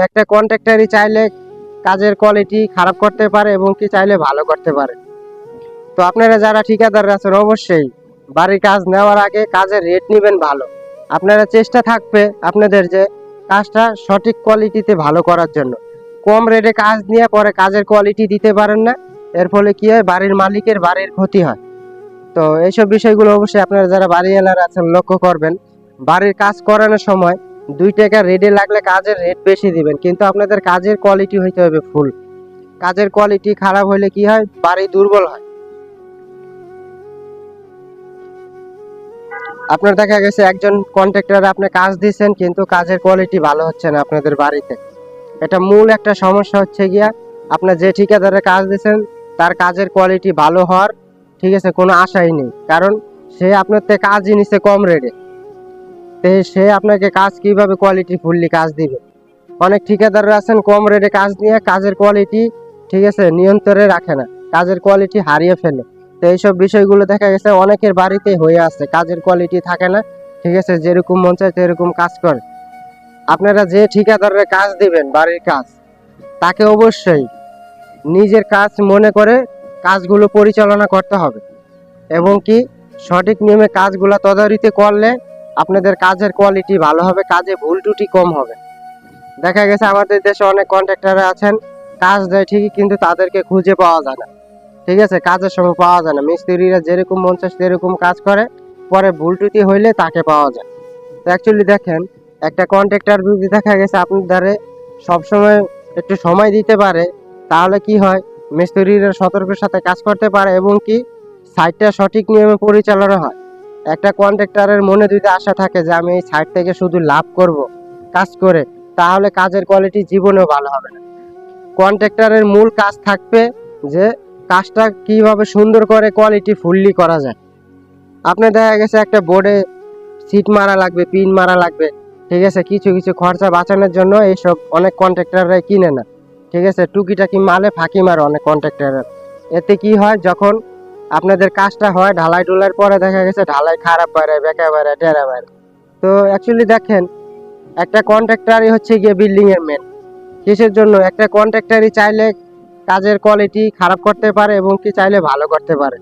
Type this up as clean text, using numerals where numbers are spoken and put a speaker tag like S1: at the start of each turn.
S1: একটা কন্ট্রাক্টরই চাইলে কাজের কোয়ালিটি খারাপ করতে পারে এবং কি চাইলে ভালো করতে পারে। তো আপনারা যারা ঠিকাদার আছেন অবশ্যই বাড়ির কাজ নেওয়ার আগে কাজের রেট নেবেন ভালো। আপনারা চেষ্টা থাকবে আপনাদের যে কাজটা সঠিক কোয়ালিটিতে ভালো করার জন্য। কম রেটে কাজ নিয়ে পরে কাজের কোয়ালিটি দিতে পারেন না, এর ফলে কি হয় বাড়ির মালিকের বাড়ির ক্ষতি হয়। তো এইসব বিষয়গুলো অবশ্যই আপনারা যারা বাড়িওয়ালারা আছেন লক্ষ্য করবেন। বাড়ির কাজ করানোর সময় 2 টাকা রেটে লাগলে কাজের রেট বেশি দিবেন, কিন্তু আপনাদের কাজের কোয়ালিটি হইতে হবে ফুল। কাজের কোয়ালিটি খারাপ হলে কি হয় বাড়ি দুর্বল হয়। আপনার দেখা গেছে একজন কন্ট্রাক্টর আপনি কাজ দিচ্ছেন কিন্তু কাজের কোয়ালিটি ভালো হচ্ছে না আপনাদের বাড়িতে। এটা মূল একটা সমস্যা হচ্ছে গিয়া আপনার যে ঠিকাদারের কাজ দিচ্ছেন তার কাজের কোয়ালিটি ভালো হওয়ার ঠিক আছে কোনো আশাই নেই, কারণ সে আপনার থেকে কাজই নিচ্ছে কম রেটে। তো সে আপনাকে কাজ কিভাবে কোয়ালিটি ফুললি কাজ দিবে। অনেক ঠিকাদাররা আছেন কম রেটে কাজ নিয়ে কাজের কোয়ালিটি ঠিক আছে নিয়ন্ত্রণে রাখে না, কাজের কোয়ালিটি হারিয়ে ফেলে। তো এইসব বিষয়গুলো দেখা গেছে অনেকের বাড়িতে হয়ে আছে, কাজের কোয়ালিটি থাকে না ঠিক আছে, যেরকম মন চায় সেরকম কাজ করে। আপনারা যে ঠিকাদারের কাজ দিবেন বাড়ির কাজ, তাকে অবশ্যই নিজের কাজ মনে করে কাজগুলো পরিচালনা করতে হবে এবং কি সঠিক নিয়মে কাজগুলো তদারকি করলে আপনাদের কাজের কোয়ালিটি ভালো হবে, কাজে ভুল ত্রুটি কম হবে। দেখা গেছে আমাদের দেশে অনেক কন্ট্রাক্টর আছেন কাজ দেয় ঠিকই কিন্তু তাদেরকে খুঁজে পাওয়া যায় না, ঠিক আছে, কাজের সময় পাওয়া যায় না। মিস্ত্রিরা যেরকম মন চায় সেরকম কাজ করে, পরে ভুল ত্রুটি হইলে তাকে পাওয়া যায়। তো অ্যাকচুয়ালি দেখেন একটা কন্ট্রাক্টর যদি দেখা গেছে আপনার দ্বারে সবসময় একটু সময় দিতে পারে, তাহলে কি হয় মিস্ত্রিরা সতর্কের সাথে কাজ করতে পারে এবং কি সাইটটা সঠিক নিয়মে পরিচালনা হয়। একটা কন্ট্রাক্টরের মনে যদি আশা থাকে যে আমি এই সাইট থেকে শুধু লাভ করব কাজ করে, তাহলে কাজের কোয়ালিটি জীবনেও ভালো হবে না। কন্ট্রাক্টরের মূল কাজ থাকবে যে কাজটা কিভাবে সুন্দর করে কোয়ালিটি ফুললি করা যায়। আপনার দেখা গেছে একটা বোর্ডে সিট মারা লাগবে, পিন মারা লাগবে, ঠিক আছে, কিছু কিছু খরচা বাঁচানোর জন্য এইসব অনেক কন্ট্রাক্টররাই কিনে না, ঠিক আছে, টুকিটাকি মালে ফাঁকি মারে অনেক কন্ট্রাক্টররা। এতে কি হয় যখন আপনাদের কাজটা হয় ঢালাই টুলার পরে দেখা গেছে ঢালাই খারাপ বাইরে, বেঁকা বাইরে, টেরা বাইরে। তো অ্যাকচুয়ালি দেখেন একটা কন্ট্রাক্টরই হচ্ছে গিয়ে বিল্ডিং এর মেন। কিসের জন্য একটা কন্ট্রাক্টরই চাইলে কাজের কোয়ালিটি খারাপ করতে পারে এবং কি চাইলে ভালো করতে পারে।